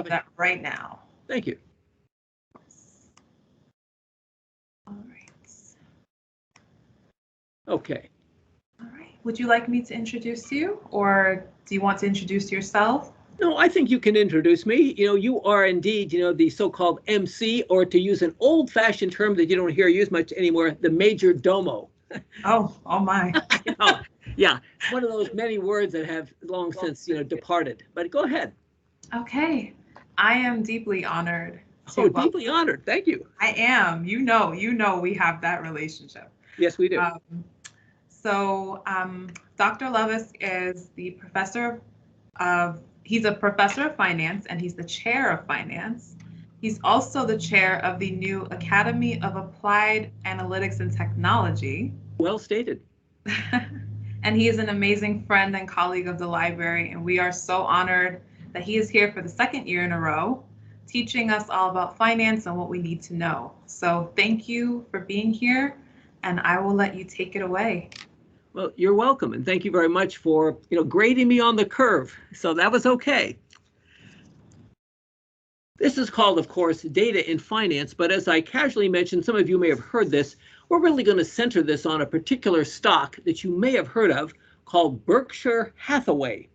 that right now. Thank you. All right. Okay. All right. Would you like me to introduce you, or do you want to introduce yourself? No, I think you can introduce me. You are indeed, the so-called MC, or to use an old-fashioned term that you don't hear used much anymore, the major domo. Oh my. Yeah, it's one of those many words that have long since, departed. But go ahead. Okay. I am deeply honored. Deeply honored. Thank you. I am. You know, we have that relationship. Yes, we do. Dr. Levis is the professor of, he's a professor of finance, and he's the chair of finance. He's also the chair of the new Academy of Applied Analytics and Technology. Well stated. And he is an amazing friend and colleague of the library, and we are so honored that he is here for the second year in a row, teaching us all about finance and what we need to know. So thank you for being here, and I will let you take it away. Well, you're welcome, and thank you very much for, grading me on the curve. So that was okay. This is called, of course, Data in Finance, but as I casually mentioned, some of you may have heard this, we're really going to center this on a particular stock that you may have heard of called Berkshire Hathaway.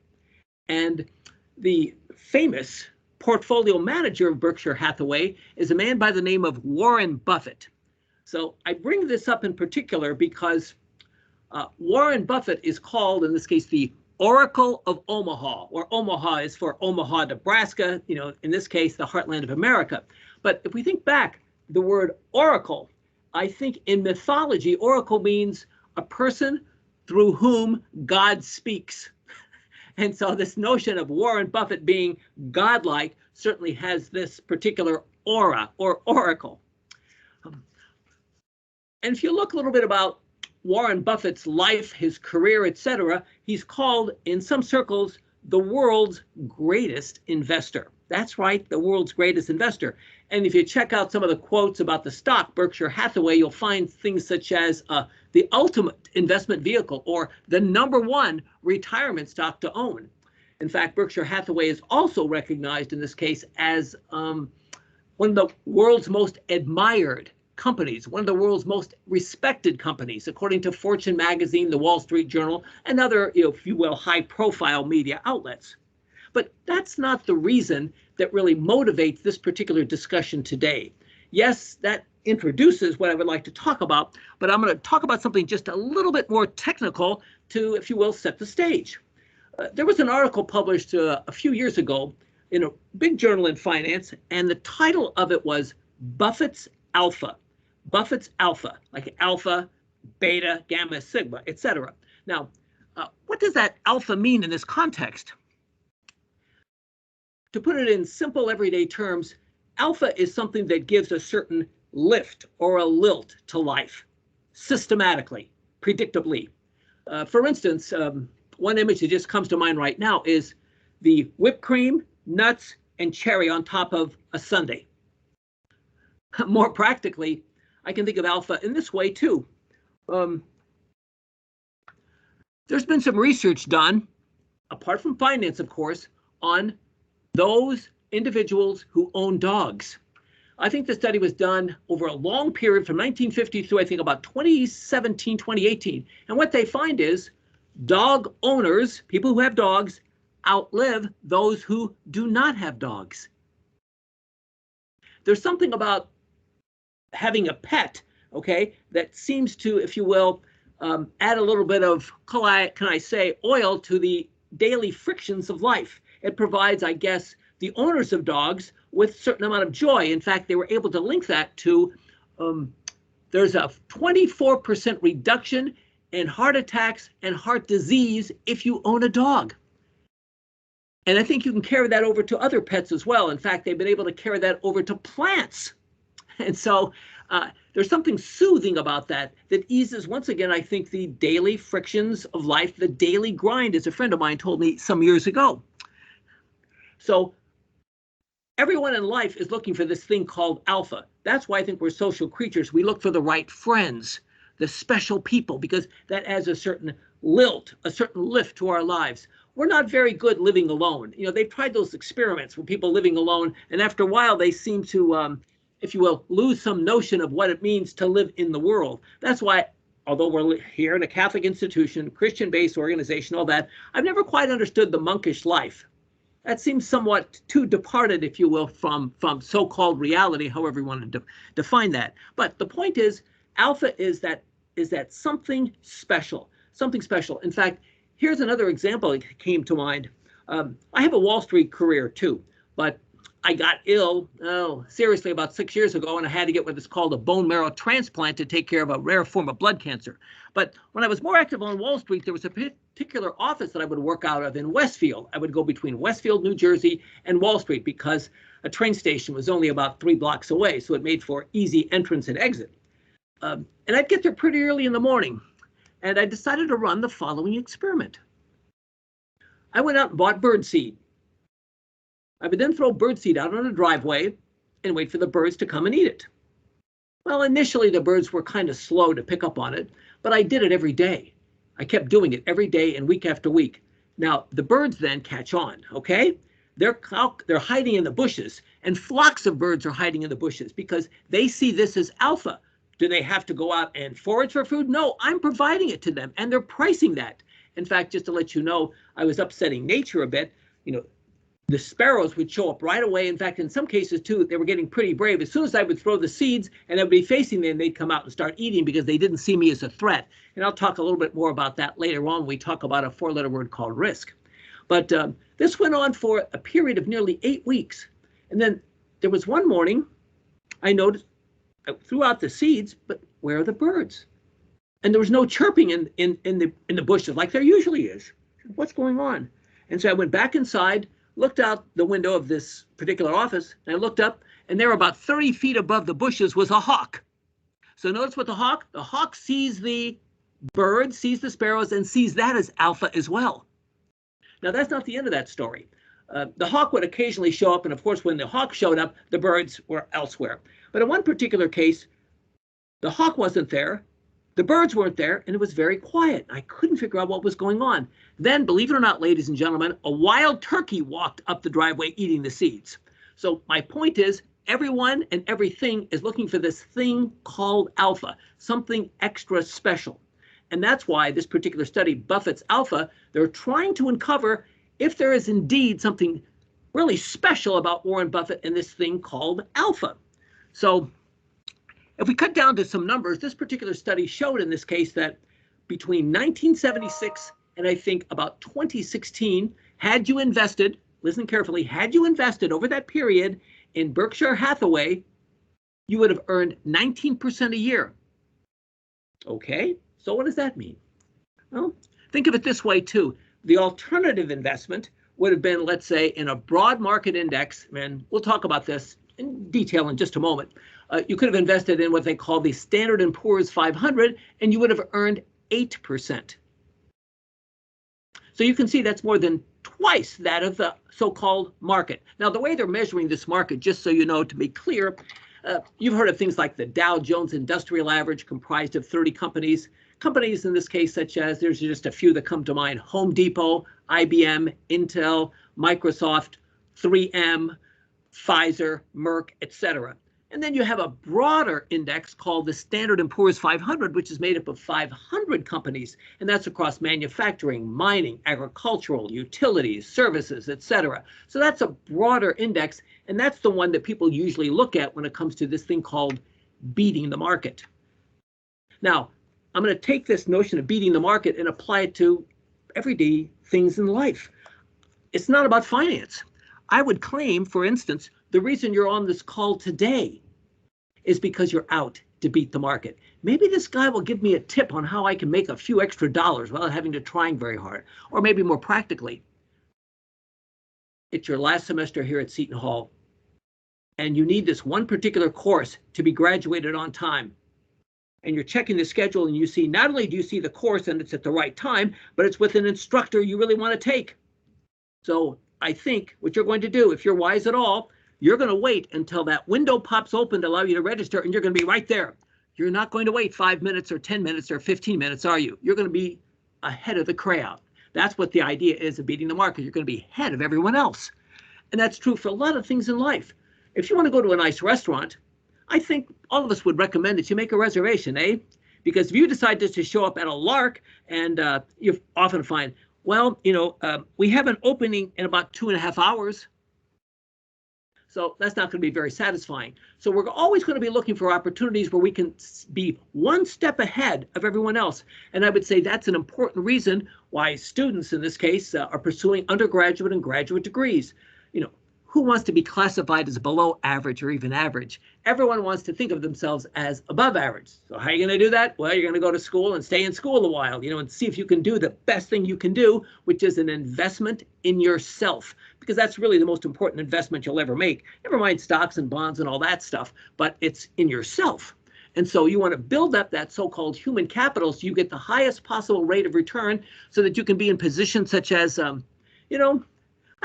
And the famous portfolio manager of Berkshire Hathaway is a man by the name of Warren Buffett. So I bring this up in particular because Warren Buffett is called, in this case, the Oracle of Omaha, or Omaha is for Omaha, Nebraska, in this case, the heartland of America. But if we think back, the word oracle, I think in mythology, oracle means a person through whom God speaks. And so this notion of Warren Buffett being godlike certainly has this particular aura or oracle. And if you look a little bit about Warren Buffett's life, his career, etc., he's called in some circles the world's greatest investor. That's right, the world's greatest investor. And if you check out some of the quotes about the stock, Berkshire Hathaway, you'll find things such as the ultimate investment vehicle or the #1 retirement stock to own. In fact, Berkshire Hathaway is also recognized in this case as one of the world's most admired companies, one of the world's most respected companies, according to Fortune magazine, the Wall Street Journal, and other, if you will, high-profile media outlets. But that's not the reason that really motivates this particular discussion today. Yes, that introduces what I would like to talk about, but I'm going to talk about something just a little bit more technical to, if you will, set the stage. There was an article published a few years ago in a big journal in finance, and the title of it was Buffett's Alpha. Buffett's Alpha, like alpha, beta, gamma, sigma, etc. Now, what does that alpha mean in this context? To put it in simple everyday terms, alpha is something that gives a certain lift or a lilt to life, systematically, predictably. For instance, one image that just comes to mind right now is the whipped cream, nuts, and cherry on top of a sundae. More practically, I can think of alpha in this way too. There's been some research done, apart from finance, of course, on those individuals who own dogs. I think the study was done over a long period from 1950 through, I think, about 2017, 2018. And what they find is dog owners, people who have dogs, outlive those who do not have dogs. There's something about having a pet, okay, that seems to, if you will, add a little bit of, can I say, oil to the daily frictions of life. It provides, I guess, the owners of dogs with a certain amount of joy. In fact, they were able to link that to, there's a 24% reduction in heart attacks and heart disease if you own a dog. And I think you can carry that over to other pets as well. In fact, they've been able to carry that over to plants. And so there's something soothing about that eases, once again, I think, the daily frictions of life, the daily grind, as a friend of mine told me some years ago. So everyone in life is looking for this thing called alpha. That's why I think we're social creatures. We look for the right friends, the special people, because that adds a certain lilt, a certain lift to our lives. we're not very good living alone. You know, they've tried those experiments with people living alone, and after a while, they seem to, if you will, lose some notion of what it means to live in the world. That's why, although we're here in a Catholic institution, Christian-based organization, all that, I've never quite understood the monkish life. That seems somewhat too departed, if you will, from so-called reality, however you want to define that. But the point is, alpha is that something special, something special. In fact, here's another example that came to mind. I have a Wall Street career too, but I got ill, seriously, about 6 years ago, and I had to get what is called a bone marrow transplant to take care of a rare form of blood cancer. But when I was more active on Wall Street, there was a particular office that I would work out of in Westfield. I would go between Westfield, New Jersey, and Wall Street because a train station was only about 3 blocks away, so it made for easy entrance and exit. And I'd get there pretty early in the morning, and I decided to run the following experiment. I went out and bought birdseed. I would then throw birdseed out on a driveway and wait for the birds to come and eat it. Well, initially the birds were kind of slow to pick up on it, but I did it every day. I kept doing it every day and week after week. Now, the birds then catch on, okay? They're hiding in the bushes, and flocks of birds are hiding in the bushes because they see this as alpha. Do they have to go out and forage for food? No, I'm providing it to them, and they're pricing that. In fact, just to let you know, I was upsetting nature a bit. You know, the sparrows would show up right away. In fact, in some cases, too, they were getting pretty brave. As soon as I would throw the seeds and I would be facing them, they'd come out and start eating because they didn't see me as a threat. And I'll talk a little bit more about that later on when we talk about a 4-letter word called risk. But this went on for a period of nearly 8 weeks. And then there was one morning I noticed I threw out the seeds, but where are the birds? And there was no chirping in the bushes like there usually is. What's going on? And so I went back inside, looked out the window of this particular office, and I looked up, and there about 30 feet above the bushes was a hawk. So notice what the hawk sees the bird, sees the sparrows, and sees that as alpha as well. Now, that's not the end of that story. The hawk would occasionally show up, and of course, when the hawk showed up, the birds were elsewhere. But in one particular case, the hawk wasn't there, the birds weren't there, and it was very quiet. I couldn't figure out what was going on. Then, believe it or not, ladies and gentlemen, a wild turkey walked up the driveway eating the seeds. So my point is, everyone and everything is looking for this thing called alpha, something extra special. And that's why this particular study, Buffett's Alpha, they're trying to uncover if there is indeed something really special about Warren Buffett and this thing called alpha. So if we cut down to some numbers, this particular study showed in this case that between 1976 and I think about 2016, had you invested, listen carefully, had you invested over that period in Berkshire Hathaway, you would have earned 19% a year. Okay, so what does that mean? Well, think of it this way too. The alternative investment would have been, let's say, in a broad market index, and we'll talk about this in detail in just a moment. You could have invested in what they call the Standard & Poor's 500, and you would have earned 8%. So you can see that's more than twice that of the so-called market. Now, the way they're measuring this market, just so you know, to be clear, you've heard of things like the Dow Jones Industrial Average, comprised of 30 companies. Companies in this case, such as, there's just a few that come to mind: Home Depot, IBM, Intel, Microsoft, 3M, Pfizer, Merck, etc. And then you have a broader index called the Standard & Poor's 500, which is made up of 500 companies, and that's across manufacturing, mining, agricultural, utilities, services, etc. So that's a broader index, and that's the one that people usually look at when it comes to this thing called beating the market. Now, I'm going to take this notion of beating the market and apply it to everyday things in life. It's not about finance. I would claim, for instance, the reason you're on this call today is because you're out to beat the market. Maybe this guy will give me a tip on how I can make a few extra dollars without having to trying very hard. Or maybe more practically, it's your last semester here at Seton Hall, and you need this one particular course to be graduated on time. And you're checking the schedule, and you see, not only do you see the course and it's at the right time, but it's with an instructor you really want to take. So I think what you're going to do, if you're wise at all, you're going to wait until that window pops open to allow you to register, and you're going to be right there. You're not going to wait 5 minutes or 10 minutes or 15 minutes, are you? You're going to be ahead of the crowd. That's what the idea is of beating the market. You're going to be ahead of everyone else. And that's true for a lot of things in life. If you want to go to a nice restaurant, I think all of us would recommend that you make a reservation, eh? Because if you decide just to show up at a lark and you often find, well, we have an opening in about 2.5 hours. So that's not going to be very satisfying. So we're always going to be looking for opportunities where we can be one step ahead of everyone else. And I would say that's an important reason why students in this case are pursuing undergraduate and graduate degrees. Who wants to be classified as below average or even average? Everyone wants to think of themselves as above average. So how are you going to do that? Well, you're going to go to school and stay in school a while, and see if you can do the best thing you can do, which is an investment in yourself, because that's really the most important investment you'll ever make. Never mind stocks and bonds and all that stuff, but it's in yourself. And so you want to build up that so-called human capital so you get the highest possible rate of return so that you can be in positions such as,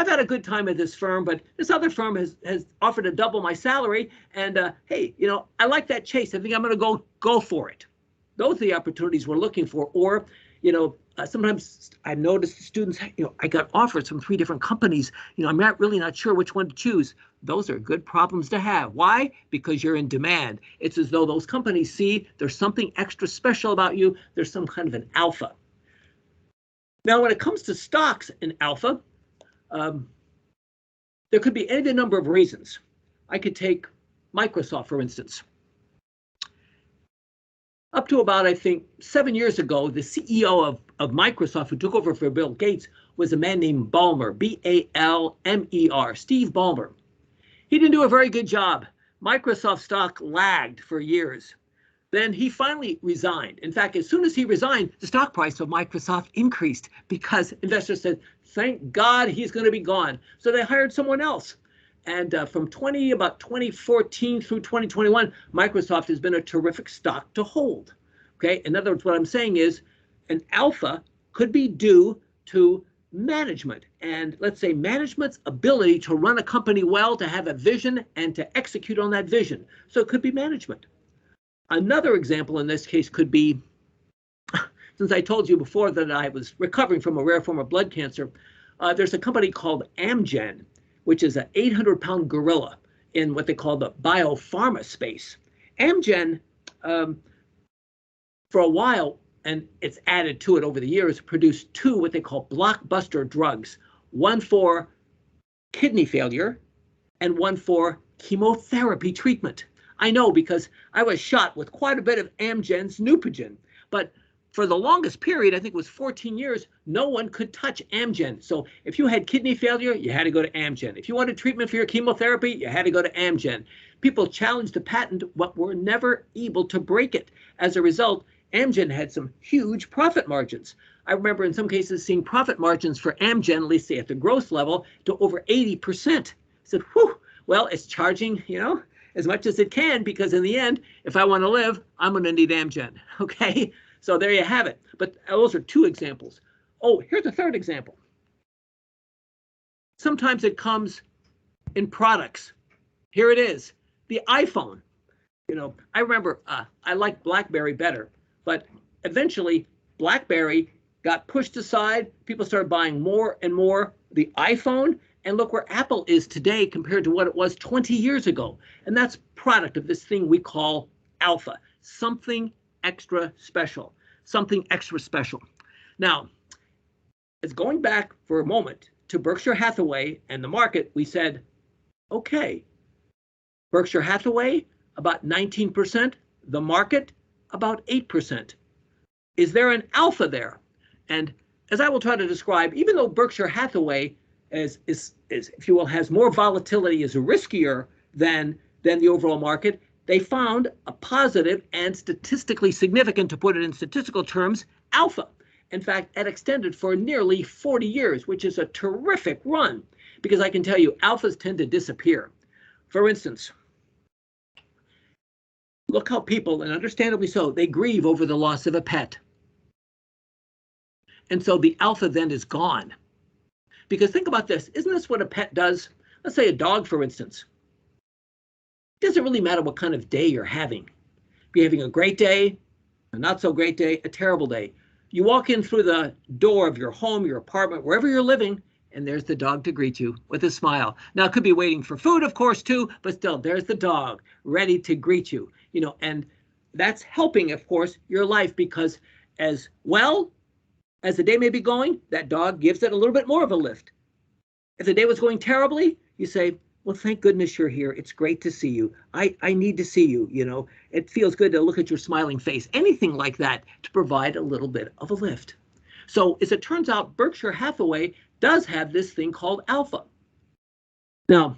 I've had a good time at this firm, but this other firm has offered to double my salary. And hey, I like that chase. I think I'm going to go for it. Those are the opportunities we're looking for. Or, sometimes I've noticed students, I got offers from 3 different companies. I'm not sure which one to choose. Those are good problems to have. Why? Because you're in demand. It's as though those companies see there's something extra special about you. There's some kind of an alpha. Now, when it comes to stocks in alpha, there could be any number of reasons. I could take Microsoft, for instance. Up to about, I think, 7 years ago, the CEO of Microsoft, who took over for Bill Gates, was a man named Ballmer, B-A-L-M-E-R, Steve Ballmer. He didn't do a very good job. Microsoft stock lagged for years. Then he finally resigned. In fact, as soon as he resigned, the stock price of Microsoft increased because investors said, thank God he's going to be gone. So they hired someone else. And from about 2014 through 2021, Microsoft has been a terrific stock to hold. Okay, in other words, what I'm saying is an alpha could be due to management. And let's say management's ability to run a company well, to have a vision and to execute on that vision. So it could be management. Another example in this case could be, since I told you before that I was recovering from a rare form of blood cancer, there's a company called Amgen, which is an 800-pound gorilla in what they call the biopharma space. Amgen, for a while, and it's added to it over the years, produced 2 what they call blockbuster drugs, one for kidney failure and one for chemotherapy treatment. I know because I was shot with quite a bit of Amgen's Neupogen, but for the longest period, I think it was 14 years, no one could touch Amgen. So if you had kidney failure, you had to go to Amgen. If you wanted treatment for your chemotherapy, you had to go to Amgen. People challenged the patent, but were never able to break it. As a result, Amgen had some huge profit margins. I remember in some cases seeing profit margins for Amgen, at least say at the gross level, to over 80%. I said, whew, well, it's charging, as much as it can, because in the end, if I want to live, I'm going to need Amgen. Okay, so there you have it. But those are 2 examples. Oh, here's a 3rd example. Sometimes it comes in products. Here it is, the iPhone. I remember I liked BlackBerry better, but eventually BlackBerry got pushed aside. People started buying more and more the iPhone. And look where Apple is today compared to what it was 20 years ago. And that's product of this thing we call alpha, something extra special, something extra special. Now, it's going back for a moment to Berkshire Hathaway and the market. We said, okay, Berkshire Hathaway, about 19%, the market, about 8%. Is there an alpha there? And as I will try to describe, even though Berkshire Hathaway is if you will, has more volatility, is riskier than the overall market, they found a positive and statistically significant, to put it in statistical terms, alpha. In fact, it extended for nearly 40 years, which is a terrific run, because I can tell you, alphas tend to disappear. For instance, look how people, and understandably so, they grieve over the loss of a pet. And so the alpha then is gone. Because think about this, isn't this what a pet does? Let's say a dog, for instance. It doesn't really matter what kind of day you're having. If you're having a great day, a not so great day, a terrible day. You walk in through the door of your home, your apartment, wherever you're living, and there's the dog to greet you with a smile. Now, it could be waiting for food, of course, too, but still, there's the dog ready to greet you, and that's helping, of course, your life, because as well as the day may be going, that dog gives it a little bit more of a lift. If the day was going terribly, you say, well, thank goodness you're here. It's great to see you. I need to see you, It feels good to look at your smiling face. Anything like that to provide a little bit of a lift. So as it turns out, Berkshire Hathaway does have this thing called alpha. Now,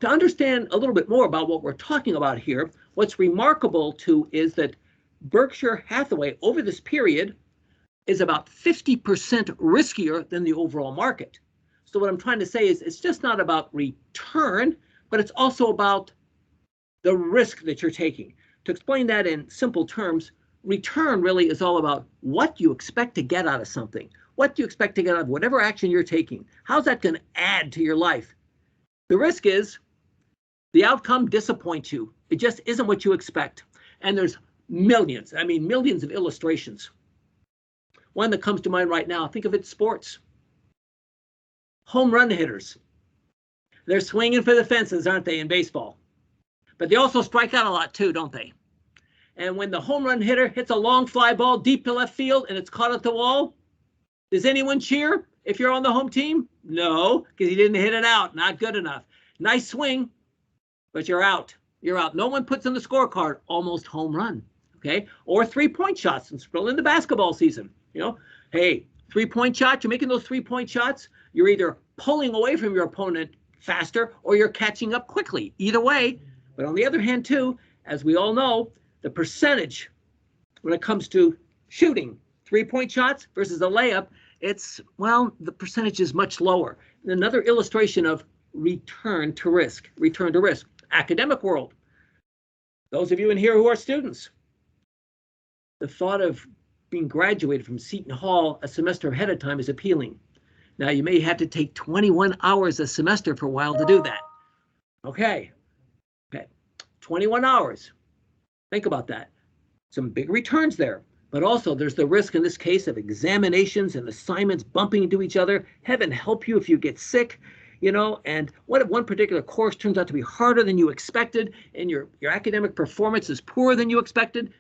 to understand a little bit more about what we're talking about here, what's remarkable too is that Berkshire Hathaway over this period is about 50% riskier than the overall market. So what I'm trying to say is it's just not about return, but it's also about the risk that you're taking. To explain that in simple terms, return really is all about what you expect to get out of something. What do you expect to get out of whatever action you're taking? How's that going to add to your life? The risk is the outcome disappoints you. It just isn't what you expect. And there's millions of illustrations. One that comes to mind right now, think of it, sports. Home run hitters. They're swinging for the fences, aren't they, in baseball? But they also strike out a lot too, don't they? And when the home run hitter hits a long fly ball deep to left field and it's caught at the wall, does anyone cheer if you're on the home team? No, because he didn't hit it out. Not good enough. Nice swing, but you're out. You're out. No one puts in the scorecard, almost home run. Okay? Or 3-point shots. And still in the basketball season. Hey, 3-point shot, you're making those 3-point shots. You're either pulling away from your opponent faster or you're catching up quickly. Either way. But on the other hand, too, as we all know, the percentage when it comes to shooting 3-point shots versus a layup, the percentage is much lower. And another illustration of return to risk. Academic world. Those of you in here who are students, the thought of being graduated from Seton Hall a semester ahead of time is appealing. Now, you may have to take 21 hours a semester for a while to do that. Okay, 21 hours. Think about that. Some big returns there. But also, there's the risk in this case of examinations and assignments bumping into each other. Heaven help you if you get sick, and what if one particular course turns out to be harder than you expected and your academic performance is poorer than you expected?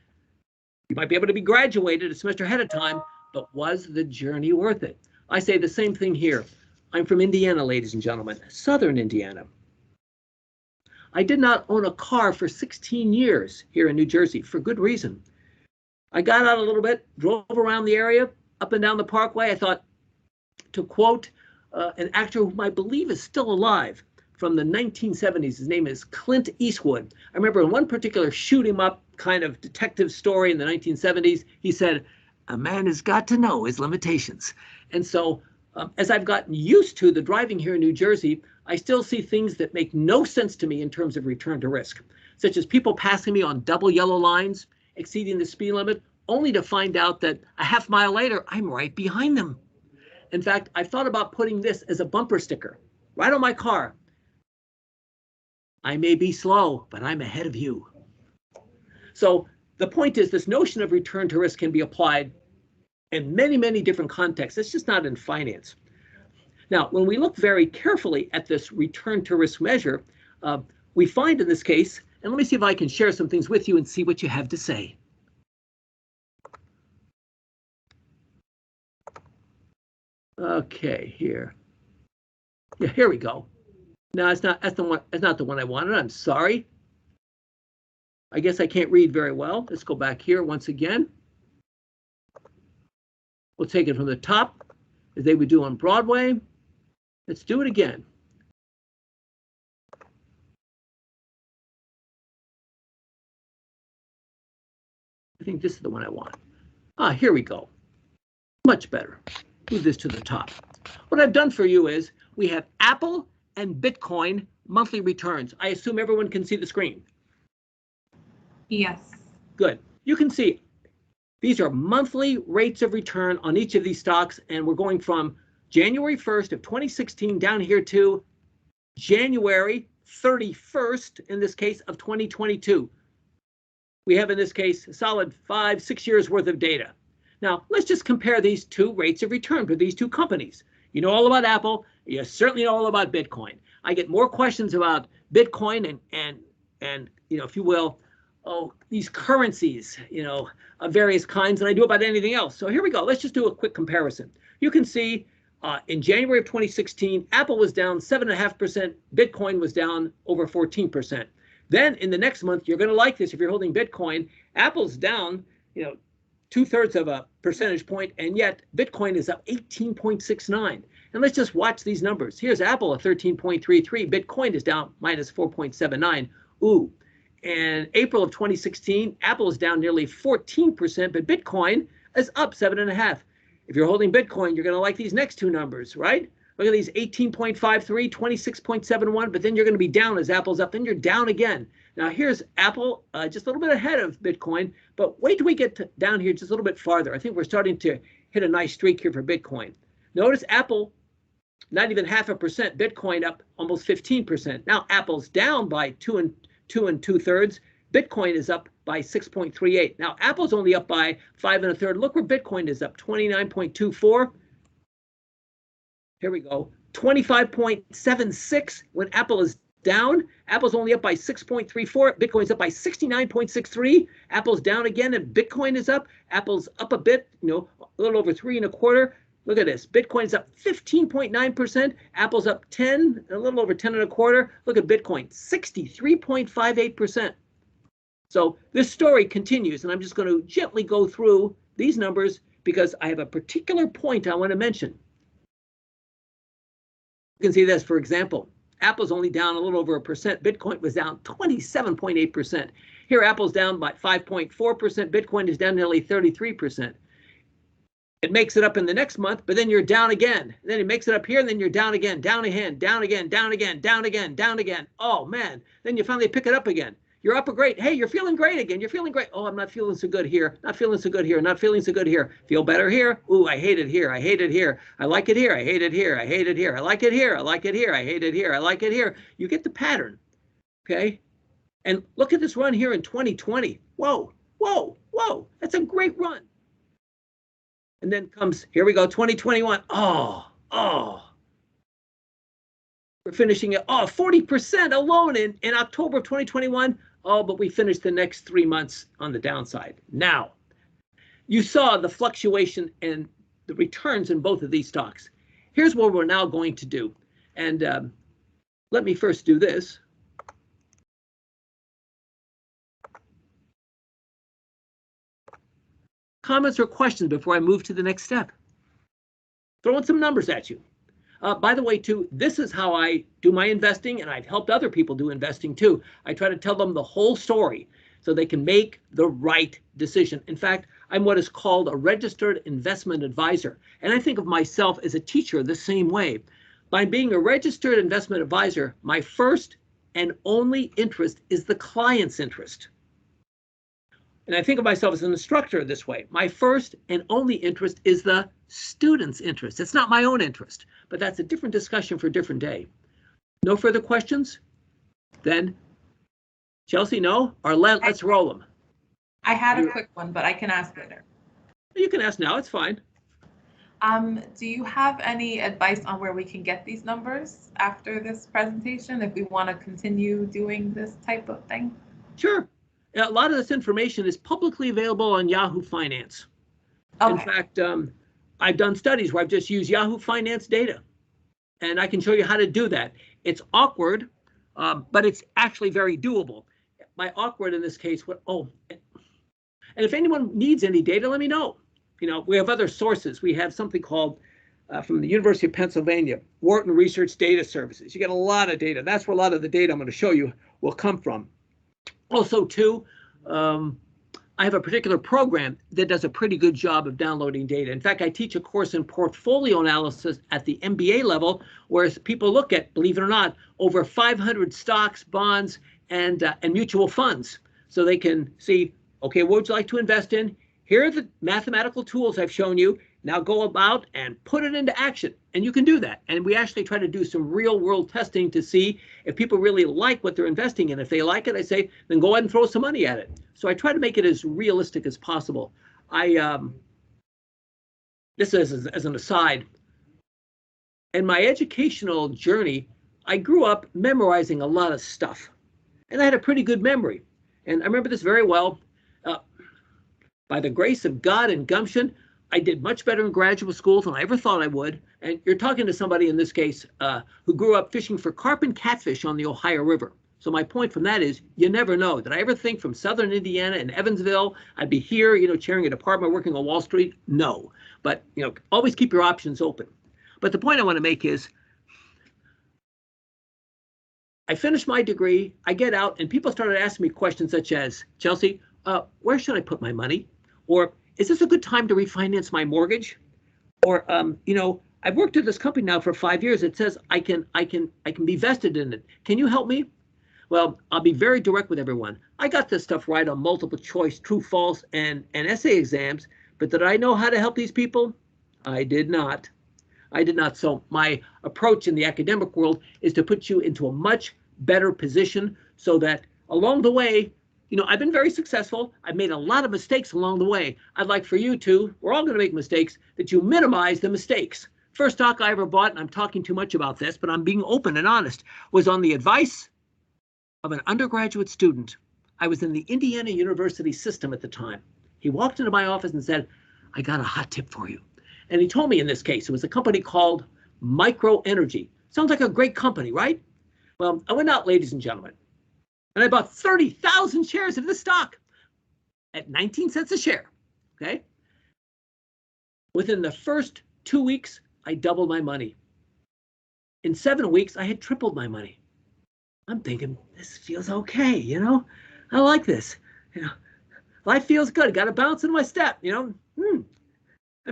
You might be able to be graduated a semester ahead of time, but was the journey worth it? I say the same thing here. I'm from Indiana, ladies and gentlemen, southern Indiana. I did not own a car for 16 years here in New Jersey for good reason. I got out a little bit, drove around the area, up and down the parkway. I thought, to quote an actor whom I believe is still alive from the 1970s, his name is Clint Eastwood. I remember in one particular shoot 'em up kind of detective story in the 1970s, he said, a man has got to know his limitations. And so as I've gotten used to the driving here in New Jersey, I still see things that make no sense to me in terms of return to risk, such as people passing me on double yellow lines, exceeding the speed limit, only to find out that a half mile later, I'm right behind them. In fact, I've thought about putting this as a bumper sticker right on my car. I may be slow, but I'm ahead of you. So the point is, this notion of return to risk can be applied in many, many different contexts. It's just not in finance. Now, when we look very carefully at this return to risk measure, we find in this case, and let me see if I can share some things with you and see what you have to say. Okay, here. Yeah, here we go. No, that's not the one I wanted. I'm sorry. I guess I can't read very well. Let's go back here once again. We'll take it from the top, as they would do on Broadway. Let's do it again. I think this is the one I want. Here we go. Much better. Move this to the top. What I've done for you is we have Apple and Bitcoin monthly returns. I assume everyone can see the screen. Yes. Good. You can see these are monthly rates of return on each of these stocks, and we're going from January 1st of 2016 down here to January 31st, in this case, of 2022. We have, in this case, a solid 5-6 years worth of data. Now, let's just compare these two rates of return for these two companies. You know all about Apple. You certainly know all about Bitcoin. I get more questions about Bitcoin and if you will, these currencies, of various kinds than I do about anything else. So here we go. Let's just do a quick comparison. You can see in January of 2016, Apple was down 7.5%. Bitcoin was down over 14%. Then in the next month, you're going to like this if you're holding Bitcoin. Apple's down, 2/3 of a percentage point, and yet Bitcoin is up 18.69. And let's just watch these numbers. Here's Apple at 13.33. Bitcoin is down minus 4.79. Ooh. And April of 2016, Apple is down nearly 14%, but Bitcoin is up 7.5. If you're holding Bitcoin, you're going to like these next two numbers, right? Look at these 18.53, 26.71, but then you're going to be down as Apple's up. Then you're down again. Now here's Apple, just a little bit ahead of Bitcoin, but wait till we get down here just a little bit farther. I think we're starting to hit a nice streak here for Bitcoin. Notice Apple, not even 0.5%, Bitcoin up almost 15%. Now Apple's down by 2 2.2. Bitcoin is up by 6.38. Now Apple's only up by 5 1/3. Look where Bitcoin is up, 29.24. Here we go, 25.76 when Apple is down. Apple's only up by 6.34. Bitcoin's up by 69.63. Apple's down again and Bitcoin is up. Apple's up a bit, a little over 3 1/4. Look at this. Bitcoin's up 15.9%. Apple's up 10, a little over 10 1/4. Look at Bitcoin, 63.58%. So this story continues, and I'm just going to gently go through these numbers because I have a particular point I want to mention. You can see this, for example, Apple's only down a little over 1%. Bitcoin was down 27.8%. Here, Apple's down by 5.4%. Bitcoin is down nearly 33%. It makes it up in the next month, but then you're down again. Then it makes it up here, and then you're down again, down again, down again, down again, down again, down again. Oh, man. Then you finally pick it up again. You're up a great. Hey, you're feeling great again. You're feeling great. Oh, I'm not feeling so good here. Not feeling so good here. Not feeling so good here. Feel better here. Ooh, I hate it here. I hate it here. I like it here. I hate it here. I hate it here. I like it here. I like it here. I hate it here. I like it here. You get the pattern. Okay. And look at this run here in 2020. Whoa, whoa, whoa. That's a great run. And then comes, here we go, 2021. Oh. We're finishing at 40% alone in October of 2021. Oh, but we finished the next 3 months on the downside. Now, you saw the fluctuation and the returns in both of these stocks. Here's what we're now going to do. And let me first do this. Comments or questions before I move to the next step? Throwing some numbers at you. By the way, too, this is how I do my investing, and I've helped other people do investing too. I try to tell them the whole story so they can make the right decision. In fact, I'm what is called a registered investment advisor, and I think of myself as a teacher the same way. By being a registered investment advisor, my first and only interest is the client's interest. And I think of myself as an instructor this way. My first and only interest is the student's interest. It's not my own interest, but that's a different discussion for a different day. No further questions? Then, Chelsea, no? Or let's roll them. I had a quick one, but I can ask later. You can ask now, it's fine. Do you have any advice on where we can get these numbers after this presentation if we want to continue doing this type of thing? Sure. A lot of this information is publicly available on Yahoo Finance. Okay. In fact, I've done studies where I've just used Yahoo Finance data, and I can show you how to do that. It's awkward, but it's actually very doable. By awkward in this case, and if anyone needs any data, let me know. We have other sources. We have something called, from the University of Pennsylvania, Wharton Research Data Services. You get a lot of data. That's where a lot of the data I'm going to show you will come from. Also, too, I have a particular program that does a pretty good job of downloading data. In fact, I teach a course in portfolio analysis at the MBA level, where people look at, believe it or not, over 500 stocks, bonds, and mutual funds. So they can see, okay, what would you like to invest in? Here are the mathematical tools I've shown you. Now go about and put it into action. And you can do that. And we actually try to do some real world testing to see if people really like what they're investing in. If they like it, I say, then go ahead and throw some money at it. So I try to make it as realistic as possible. this is as an aside. In my educational journey, I grew up memorizing a lot of stuff, and I had a pretty good memory. And I remember this very well. By the grace of God and gumption, I did much better in graduate school than I ever thought I would. And you're talking to somebody in this case who grew up fishing for carp and catfish on the Ohio River. So my point from that is, you never know. Did I ever think from Southern Indiana and Evansville I'd be here, chairing a department working on Wall Street? No. But always keep your options open. But the point I want to make is, I finished my degree, I get out, and people started asking me questions such as, Chelsea, where should I put my money? Or is this a good time to refinance my mortgage? Or, I've worked at this company now for 5 years. It says I can be vested in it. Can you help me? Well, I'll be very direct with everyone. I got this stuff right on multiple choice, true, false, and essay exams, but did I know how to help these people? I did not. So my approach in the academic world is to put you into a much better position so that along the way, I've been very successful. I've made a lot of mistakes along the way. I'd like for you to, we're all going to make mistakes, that you minimize the mistakes. First stock I ever bought, and I'm talking too much about this, but I'm being open and honest, was on the advice of an undergraduate student. I was in the Indiana University system at the time. He walked into my office and said, I got a hot tip for you. And he told me in this case, it was a company called Microenergy. Sounds like a great company, right? Well, I went out, ladies and gentlemen, and I bought 30,000 shares of this stock at 19 cents a share, okay? Within the first 2 weeks, I doubled my money. In 7 weeks, I had tripled my money. I'm thinking, this feels okay, I like this. Life feels good. Got a bounce in my step, I'm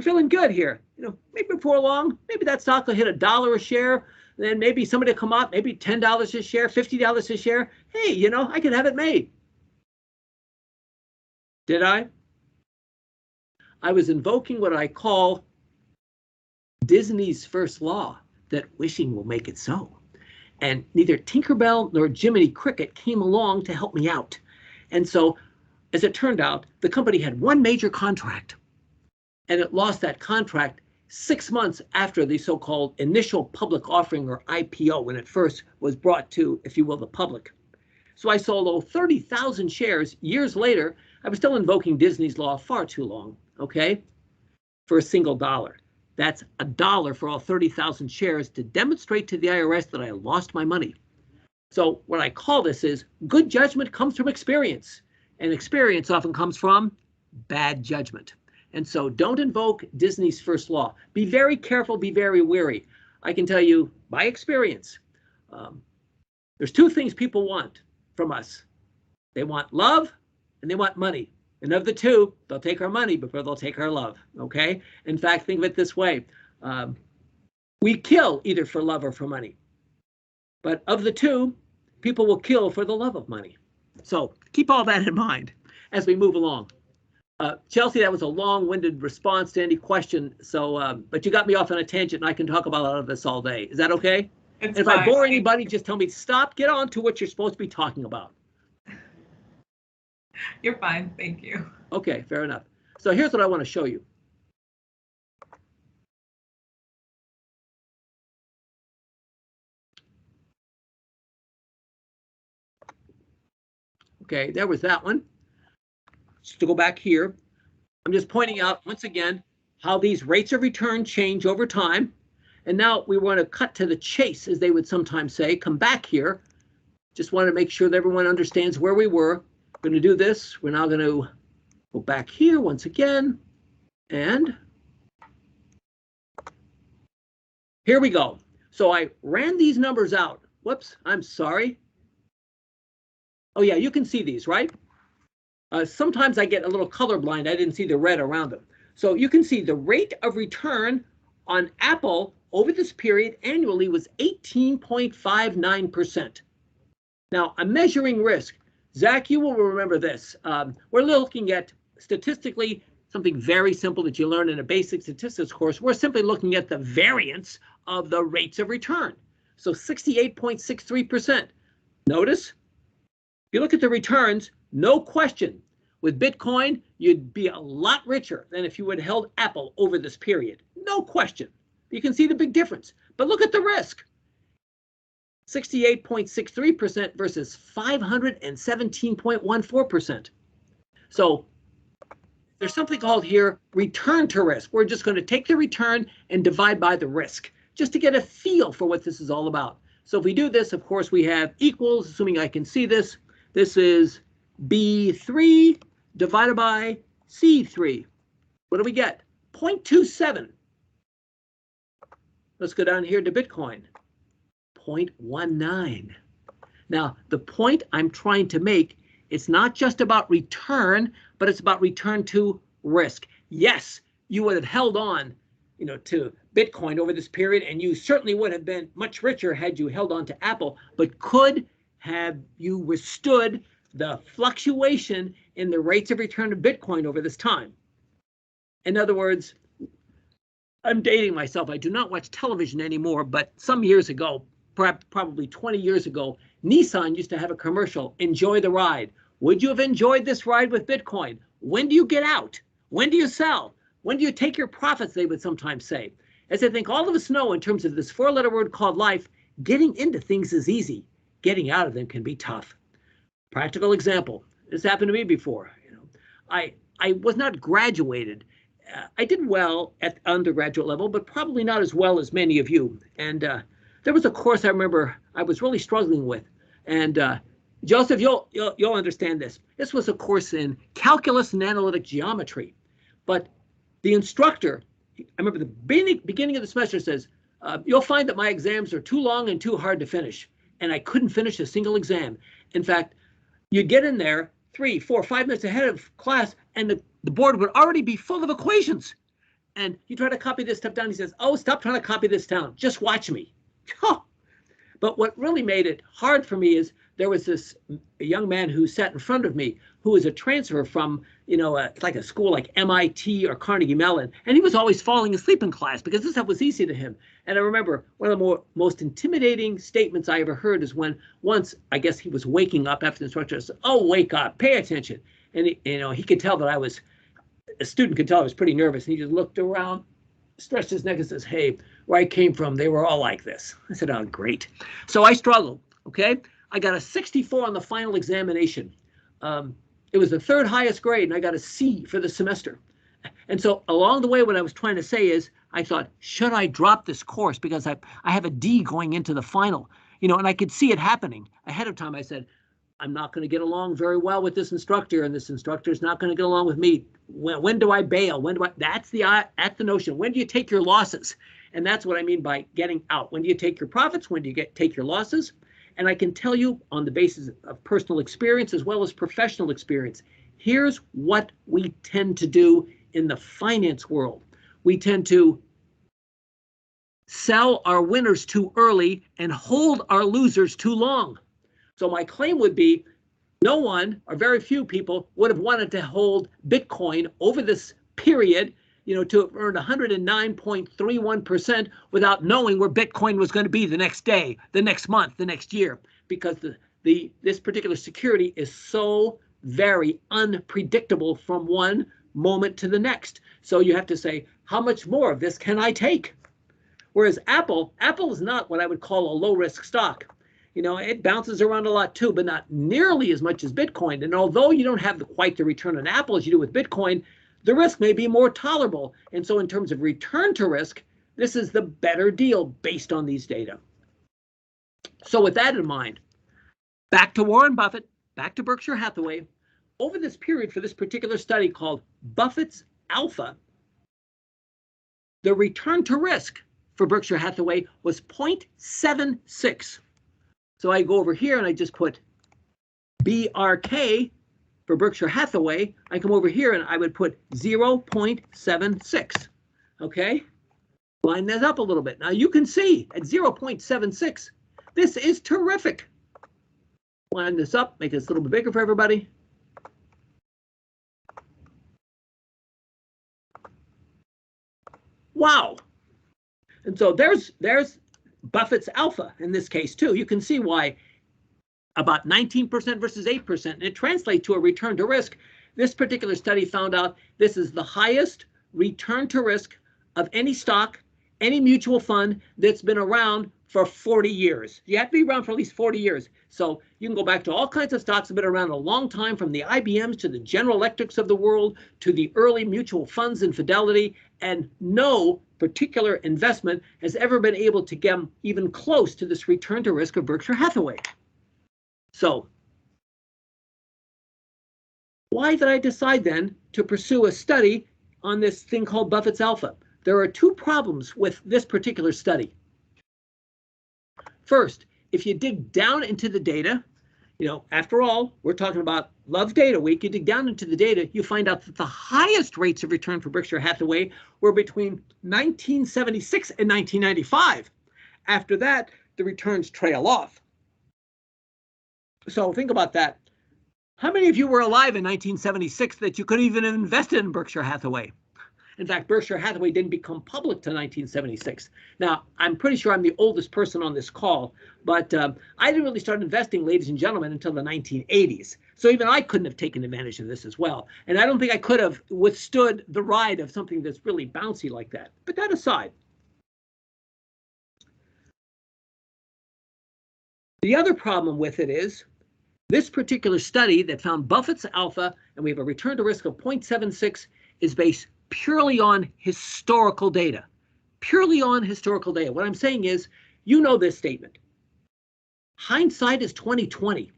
feeling good here. Maybe before long, maybe that stock will hit $1 a share. Then maybe somebody will come up, maybe $10 a share, $50 a share. Hey, I could have it made. Did I? I was invoking what I call Disney's first law, that wishing will make it so. And neither Tinkerbell nor Jiminy Cricket came along to help me out. And so, as it turned out, the company had one major contract, and it lost that contract 6 months after the so-called initial public offering, or IPO, when it first was brought to, if you will, the public. So I sold 30,000 shares. Years later, I was still invoking Disney's law far too long, okay, for a single dollar. That's $1 for all 30,000 shares to demonstrate to the IRS that I lost my money. So what I call this is, good judgment comes from experience, and experience often comes from bad judgment. And so don't invoke Disney's first law. Be very careful, be very wary. I can tell you by experience, there's two things people want from us. They want love and they want money. And of the two, they'll take our money before they'll take our love, okay? In fact, think of it this way. We kill either for love or for money. But of the two, people will kill for the love of money. So keep all that in mind as we move along. Chelsea, that was a long-winded response to any question. So, but you got me off on a tangent, and I can talk about all of this all day. Is that okay? If I bore anybody, just tell me stop. Get on to what you're supposed to be talking about. You're fine. Thank you. Okay, fair enough. So here's what I want to show you. Okay, there was that one. Just to go back here, I'm just pointing out once again how these rates of return change over time. And now we want to cut to the chase, as they would sometimes say, come back here. Just want to make sure that everyone understands where we were. We're going to do this. We're now going to go back here once again. And here we go. So I ran these numbers out. Whoops, I'm sorry. Oh yeah, you can see these, right? Sometimes I get a little colorblind. I didn't see the red around them. So you can see the rate of return on Apple over this period annually was 18.59%. Now I'm measuring risk. Zach, you will remember this. We're looking at statistically something very simple that you learn in a basic statistics course. We're simply looking at the variance of the rates of return. So 68.63%. Notice, if you look at the returns, no question, with Bitcoin, you'd be a lot richer than if you had held Apple over this period. No question. You can see the big difference. But look at the risk. 68.63% versus 517.14%. So there's something called here return to risk. We're just going to take the return and divide by the risk, just to get a feel for what this is all about. So if we do this, of course, we have equals, assuming I can see this. This is B3 divided by C3. What do we get? 0.27. Let's go down here to Bitcoin. 0.19. Now, the point I'm trying to make, it's not just about return, but it's about return to risk. Yes, you would have held on, to Bitcoin over this period, and you certainly would have been much richer had you held on to Apple, but could have you withstood the fluctuation in the rates of return of Bitcoin over this time? In other words, I'm dating myself. I do not watch television anymore, but some years ago, probably 20 years ago, Nissan used to have a commercial, enjoy the ride. Would you have enjoyed this ride with Bitcoin? When do you get out? When do you sell? When do you take your profits, they would sometimes say. As I think all of us know, in terms of this four-letter word called life, getting into things is easy. Getting out of them can be tough. Practical example. This happened to me before. I was not graduated. I did well at undergraduate level, but probably not as well as many of you. And there was a course I remember I was really struggling with. And Joseph, you'll understand this. This was a course in calculus and analytic geometry. But the instructor, I remember the beginning of the semester says, you'll find that my exams are too long and too hard to finish. And I couldn't finish a single exam. In fact, you'd get in there 3, 4, 5 minutes ahead of class, and the board would already be full of equations. And you try to copy this stuff down. He says, oh, stop trying to copy this down. Just watch me. But what really made it hard for me is there was a young man who sat in front of me who was a transfer from, like a school like MIT or Carnegie Mellon. And he was always falling asleep in class because this stuff was easy to him. And I remember one of the most intimidating statements I ever heard is when once, I guess he was waking up after the instructor said, oh, wake up, pay attention. And he could tell that a student could tell I was pretty nervous. And he just looked around, stretched his neck and says, hey, where I came from, they were all like this. I said, oh, great. So I struggled, okay? I got a 64 on the final examination. It was the third highest grade, and I got a C for the semester. And so along the way, what I was trying to say is, I thought, should I drop this course because I have a D going into the final? And I could see it happening ahead of time. I said, I'm not going to get along very well with this instructor, and this instructor is not going to get along with me. When do I bail? That's the notion. When do you take your losses? And that's what I mean by getting out. When do you take your profits? When do you take your losses? And I can tell you on the basis of personal experience as well as professional experience, here's what we tend to do in the finance world. We tend to sell our winners too early and hold our losers too long. So my claim would be no one or very few people would have wanted to hold Bitcoin over this period, to have earned 109.31% without knowing where Bitcoin was going to be the next day, the next month, the next year, because this particular security is so very unpredictable from one moment to the next. So you have to say, how much more of this can I take? Whereas Apple is not what I would call a low risk stock. It bounces around a lot too, but not nearly as much as Bitcoin. And although you don't have quite the return on Apple as you do with Bitcoin, the risk may be more tolerable. And so in terms of return to risk, this is the better deal based on these data. So with that in mind, back to Warren Buffett, back to Berkshire Hathaway. Over this period for this particular study called Buffett's Alpha, the return to risk for Berkshire Hathaway was 0.76. So I go over here and I just put BRK for Berkshire Hathaway. I come over here and I would put 0.76. Okay, line that up a little bit. Now you can see at 0.76, this is terrific. Line this up, make this a little bit bigger for everybody. Wow. And so there's Buffett's alpha in this case too. You can see why about 19% versus 8%. And it translates to a return to risk. This particular study found out this is the highest return to risk of any stock, any mutual fund that's been around for 40 years. You have to be around for at least 40 years. So you can go back to all kinds of stocks that have been around a long time, from the IBMs to the General Electrics of the world to the early mutual funds in Fidelity, and no particular investment has ever been able to get even close to this return to risk of Berkshire Hathaway. So why did I decide then to pursue a study on this thing called Buffett's Alpha? There are two problems with this particular study. First, if you dig down into the data, after all, we're talking about Love Data Week. You dig down into the data, you find out that the highest rates of return for Berkshire Hathaway were between 1976 and 1995. After that, the returns trail off. So think about that. How many of you were alive in 1976 that you could even have invested in Berkshire Hathaway? In fact, Berkshire Hathaway didn't become public till 1976. Now, I'm pretty sure I'm the oldest person on this call, but I didn't really start investing, ladies and gentlemen, until the 1980s. So even I couldn't have taken advantage of this as well. And I don't think I could have withstood the ride of something that's really bouncy like that. But that aside, the other problem with it is this particular study that found Buffett's Alpha, and we have a return to risk of 0.76, is based purely on historical data. Purely on historical data. What I'm saying is, this statement. Hindsight is 2020.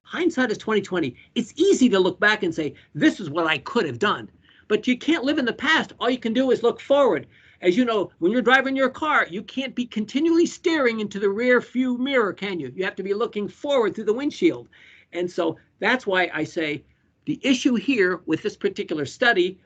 Hindsight is 2020. It's easy to look back and say, this is what I could have done. But you can't live in the past. All you can do is look forward. As you know, when you're driving your car, you can't be continually staring into the rear view mirror, can you? You have to be looking forward through the windshield. And so that's why I say the issue here with this particular study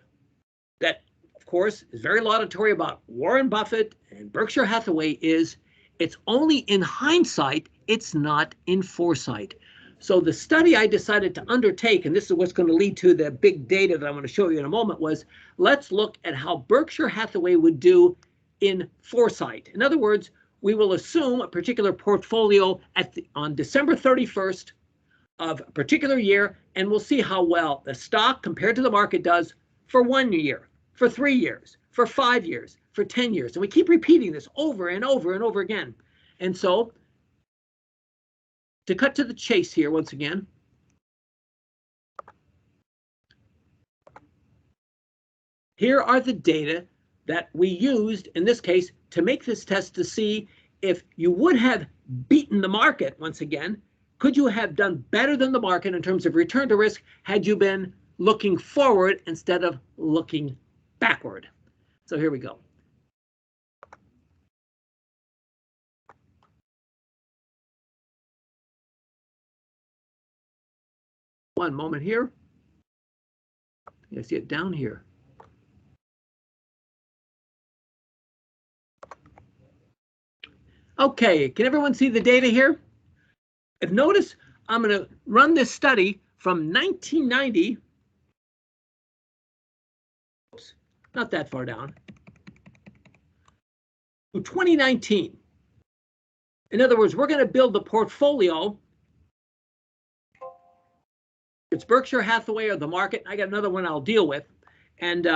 that, of course, is very laudatory about Warren Buffett and Berkshire Hathaway is it's only in hindsight, it's not in foresight. So the study I decided to undertake, and this is what's going to lead to the big data that I'm going to show you in a moment, was let's look at how Berkshire Hathaway would do in foresight. In other words, we will assume a particular portfolio on December 31st of a particular year, and we'll see how well the stock compared to the market does for 1 year, for 3 years, for 5 years, for 10 years. And we keep repeating this over and over and over again. And so to cut to the chase here once again, here are the data that we used in this case to make this test to see if you would have beaten the market once again. Could you have done better than the market in terms of return to risk had you been looking forward instead of looking backward? So here we go. One moment here. I see it down here. Okay, can everyone see the data here? If notice, I'm going to run this study from 1990. Oops, not that far down. To 2019. In other words, we're going to build the portfolio. It's Berkshire Hathaway or the market. I got another one I'll deal with. And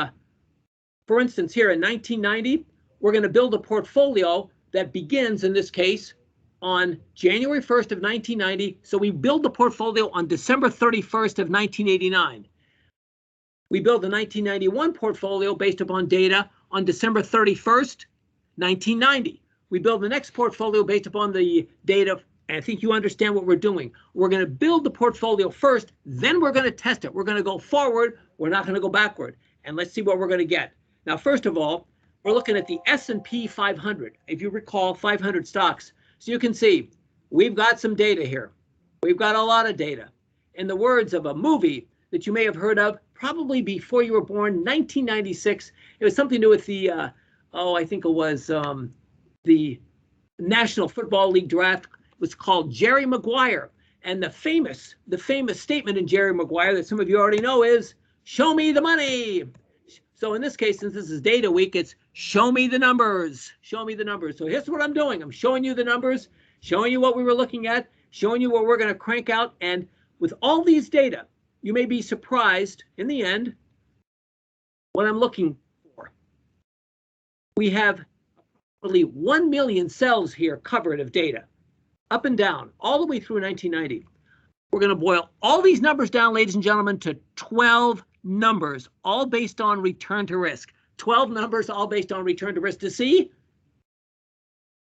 for instance, here in 1990, we're going to build a portfolio that begins, in this case, on January 1st of 1990. So we build the portfolio on December 31st of 1989. We build the 1991 portfolio based upon data on December 31st, 1990. We build the next portfolio based upon the data, and I think you understand what we're doing. We're going to build the portfolio first, then we're going to test it. We're going to go forward. We're not going to go backward. And let's see what we're going to get. Now, first of all, we're looking at the S&P 500. If you recall, 500 stocks. So you can see we've got some data here. We've got a lot of data. In the words of a movie that you may have heard of, probably before you were born, 1996, it was something to do with the, I think it was the National Football League draft. It was called Jerry Maguire. And the famous statement in Jerry Maguire that some of you already know is, "Show me the money." So in this case, since this is data week, it's show me the numbers. Show me the numbers. So here's what I'm doing. I'm showing you the numbers, showing you what we were looking at, showing you what we're going to crank out. And with all these data, you may be surprised in the end what I'm looking for. We have approximately 1 million cells here covered of data, up and down, all the way through 1990. We're going to boil all these numbers down, ladies and gentlemen, to 12 numbers, all based on return to risk. 12 numbers, all based on return to risk, to see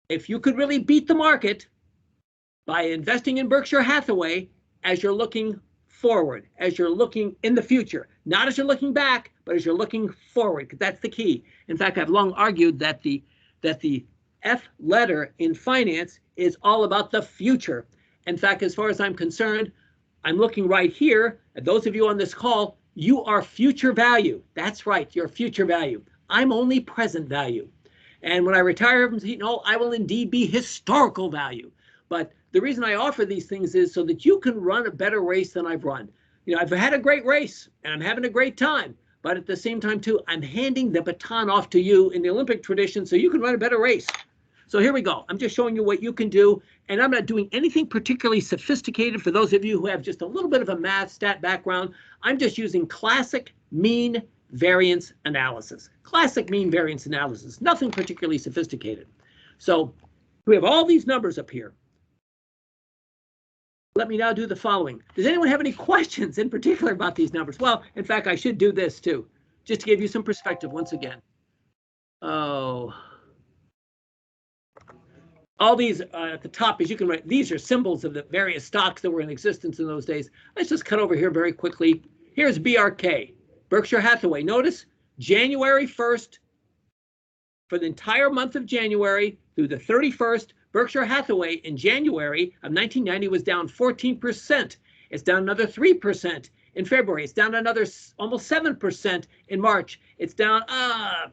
if you could really beat the market by investing in Berkshire Hathaway as you're looking forward, as you're looking in the future, not as you're looking back, but as you're looking forward, because that's the key. In fact, I've long argued that the F letter in finance is all about the future. In fact, as far as I'm concerned, I'm looking right here at those of you on this call, you are future value. That's right, you're future value. I'm only present value. And when I retire from Seton Hall, I will indeed be historical value. But the reason I offer these things is so that you can run a better race than I've run. You know, I've had a great race and I'm having a great time. But at the same time, too, I'm handing the baton off to you in the Olympic tradition so you can run a better race. So here we go. I'm just showing you what you can do. And I'm not doing anything particularly sophisticated for those of you who have just a little bit of a math stat background. I'm just using classic mean variance analysis. Classic mean variance analysis. Nothing particularly sophisticated. So we have all these numbers up here. Let me now do the following. Does anyone have any questions in particular about these numbers? Well, in fact, I should do this too, just to give you some perspective once again. Oh. All these at the top, as you can write, these are symbols of the various stocks that were in existence in those days. Let's just cut over here very quickly. Here's BRK, Berkshire Hathaway. Notice January 1st, for the entire month of January through the 31st, Berkshire Hathaway in January of 1990 was down 14%. It's down another 3% in February. It's down another almost 7% in March. It's down,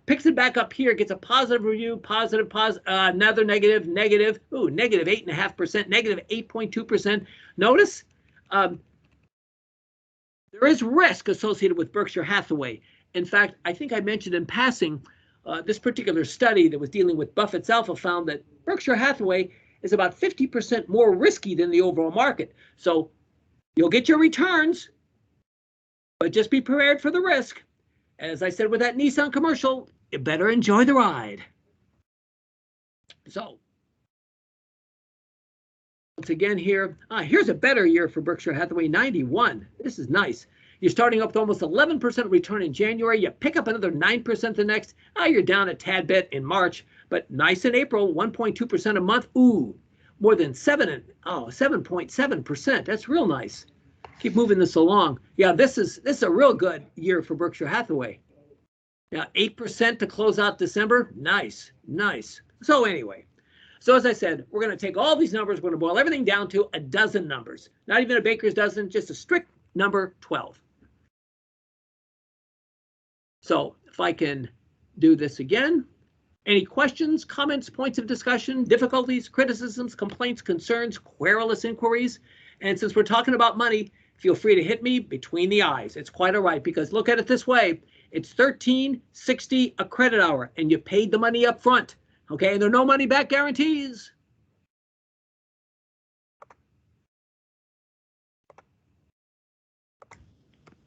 picks it back up here, gets a positive review, positive, another negative, negative, negative 8.5%, negative 8.2%. Notice there is risk associated with Berkshire Hathaway. In fact, I think I mentioned in passing, this particular study that was dealing with Buffett's Alpha found that Berkshire Hathaway is about 50% more risky than the overall market. So you'll get your returns, but just be prepared for the risk. As I said with that Nissan commercial, you better enjoy the ride. So once again here, here's a better year for Berkshire Hathaway, 91. This is nice. You're starting up with almost 11% return in January. You pick up another 9% the next. You're down a tad bit in March, but nice in April, 1.2% a month. More than 7.7%. That's real nice. Keep moving this along. Yeah, this is a real good year for Berkshire Hathaway. Yeah, 8% to close out December. Nice, nice. So anyway, so as I said, we're going to take all these numbers. We're going to boil everything down to a dozen numbers. Not even a baker's dozen, just a strict number 12. So if I can do this again, any questions, comments, points of discussion, difficulties, criticisms, complaints, concerns, querulous inquiries? And since we're talking about money, feel free to hit me between the eyes. It's quite all right, because look at it this way. It's $13.60 a credit hour, and you paid the money up front. Okay, and there are no money back guarantees.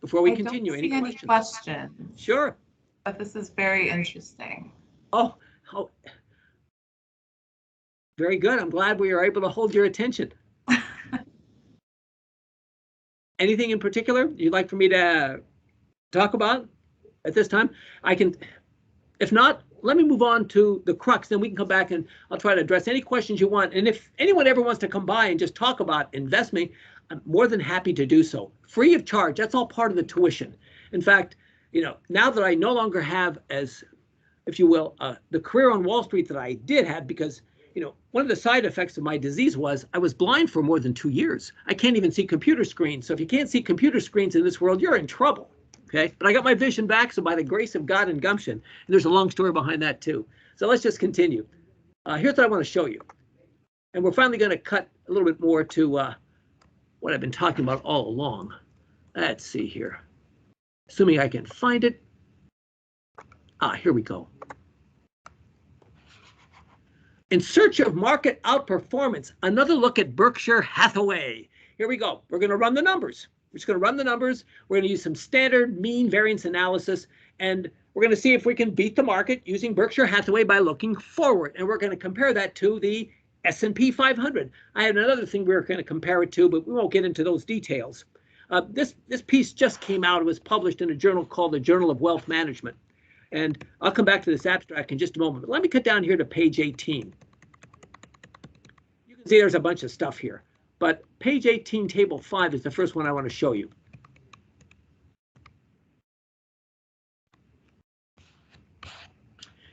Before we continue, any questions? Sure. But this is very interesting. Oh, very good. I'm glad we were able to hold your attention. Anything in particular you'd like for me to talk about at this time? I can, if not, let me move on to the crux, then we can come back and I'll try to address any questions you want. And if anyone ever wants to come by and just talk about investing, I'm more than happy to do so, free of charge. That's all part of the tuition. In fact, now that I no longer have, as if you will, the career on Wall Street that I did have, because one of the side effects of my disease was I was blind for more than 2 years. I can't even see computer screens. So if you can't see computer screens in this world, you're in trouble. Okay, but I got my vision back, so by the grace of God and gumption, and there's a long story behind that too. So let's just continue. Here's what I want to show you. And we're finally going to cut a little bit more to what I've been talking about all along. Let's see here. Assuming I can find it. Here we go. In search of market outperformance, another look at Berkshire Hathaway. Here we go. We're going to run the numbers. We're just going to run the numbers. We're going to use some standard mean variance analysis, and we're going to see if we can beat the market using Berkshire Hathaway by looking forward. And we're going to compare that to the S&P 500. I had another thing we were going to compare it to, but we won't get into those details. This piece just came out. It was published in a journal called the Journal of Wealth Management. And I'll come back to this abstract in just a moment. But let me cut down here to page 18. You can see there's a bunch of stuff here. But page 18, table 5 is the first one I want to show you.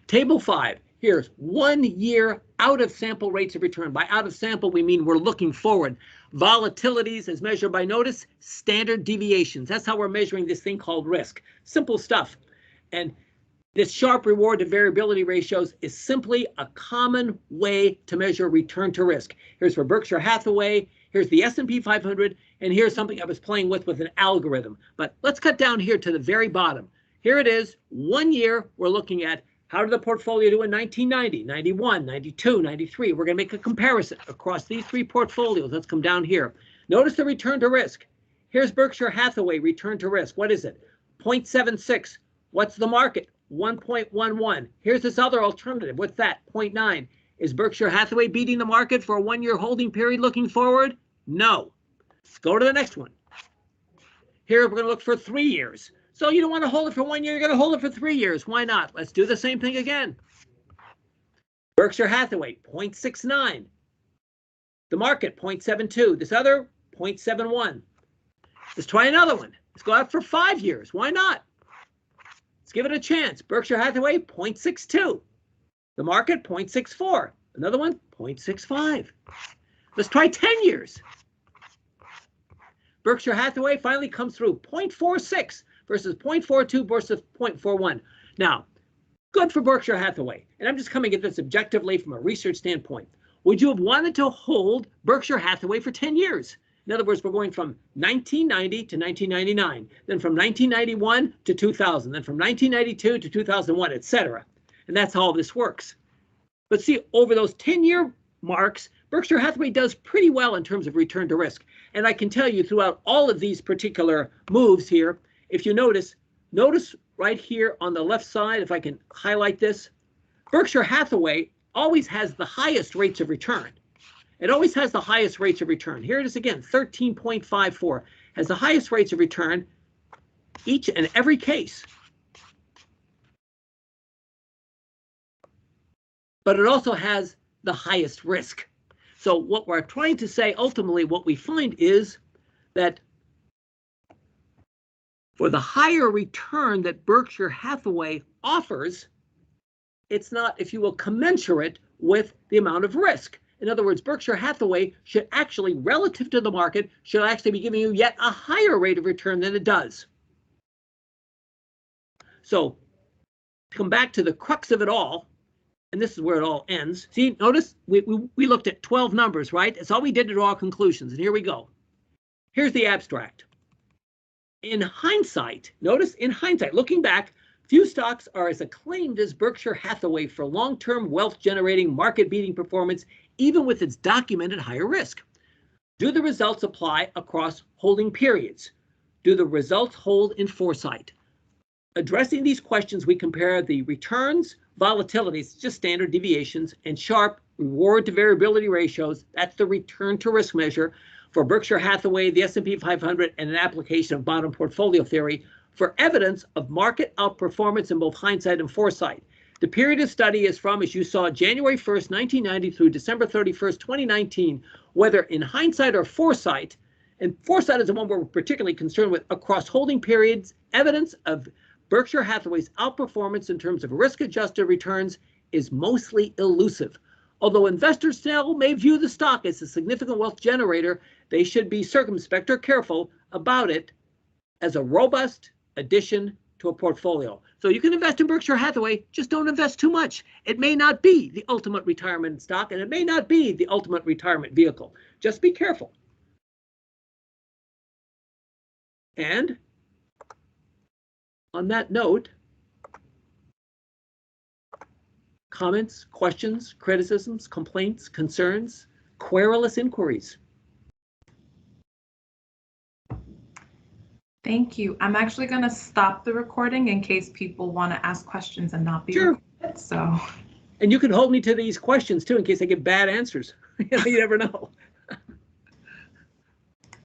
Table 5. Here's 1 year out of sample rates of return. By out of sample, we mean we're looking forward. Volatilities as measured by, notice, standard deviations. That's how we're measuring this thing called risk. Simple stuff. And this Sharpe reward to variability ratios is simply a common way to measure return to risk. Here's for Berkshire Hathaway, here's the S&P 500, and here's something I was playing with an algorithm. But let's cut down here to the very bottom. Here it is, 1 year. We're looking at how did the portfolio do in 1990, 91, 92, 93. We're going to make a comparison across these 3 portfolios. Let's come down here. Notice the return to risk. Here's Berkshire Hathaway return to risk. What is it? 0.76. What's the market? 1.11. Here's this other alternative. What's that? 0.9. Is Berkshire Hathaway beating the market for a 1 year holding period looking forward? No. Let's go to the next one. Here we're going to look for 3 years. So you don't want to hold it for 1 year, you're going to hold it for 3 years. Why not? Let's do the same thing again. Berkshire Hathaway, 0.69. The market, 0.72. This other, 0.71. Let's try another one. Let's go out for 5 years. Why not? Let's give it a chance. Berkshire Hathaway, 0.62. The market, 0.64. Another one, 0.65. Let's try 10 years. Berkshire Hathaway finally comes through, 0.46 versus 0.42 versus 0.41. Now, good for Berkshire Hathaway. And I'm just coming at this objectively from a research standpoint. Would you have wanted to hold Berkshire Hathaway for 10 years? In other words, we're going from 1990 to 1999, then from 1991 to 2000, then from 1992 to 2001, etc. And that's how all this works. But see, over those 10-year marks, Berkshire Hathaway does pretty well in terms of return to risk. And I can tell you throughout all of these particular moves here, if you notice right here on the left side, if I can highlight this, Berkshire Hathaway always has the highest rates of return. It always has the highest rates of return. Here it is again, 13.54, has the highest rates of return each and every case. But it also has the highest risk. So what we're trying to say, ultimately, what we find is that for the higher return that Berkshire Hathaway offers, it's not, if you will, commensurate with the amount of risk. In other words, Berkshire Hathaway should actually, relative to the market, should actually be giving you yet a higher rate of return than it does. So, to come back to the crux of it all, and this is where it all ends. See, notice we looked at 12 numbers, right? It's all we did to draw conclusions, and here we go. Here's the abstract. In hindsight, notice in hindsight, looking back, few stocks are as acclaimed as Berkshire Hathaway for long-term wealth-generating, market-beating performance, even with its documented higher risk. Do the results apply across holding periods? Do the results hold in foresight? Addressing these questions, we compare the returns, volatilities, just standard deviations, and Sharpe reward to variability ratios. That's the return to risk measure for Berkshire Hathaway, the S&P 500, and an application of bottom portfolio theory for evidence of market outperformance in both hindsight and foresight. The period of study is from, as you saw, January 1st, 1990 through December 31st, 2019, whether in hindsight or foresight, and foresight is the one we're particularly concerned with, across holding periods, evidence of Berkshire Hathaway's outperformance in terms of risk-adjusted returns is mostly elusive. Although investors still may view the stock as a significant wealth generator, they should be circumspect or careful about it as a robust addition to a portfolio. So you can invest in Berkshire Hathaway, just don't invest too much. It may not be the ultimate retirement stock, and it may not be the ultimate retirement vehicle. Just be careful. And on that note, comments, questions, criticisms, complaints, concerns, querulous inquiries. Thank you. I'm actually going to stop the recording in case people want to ask questions and not be Sure. recorded. So, And you can hold me to these questions too in case I give bad answers. You never know.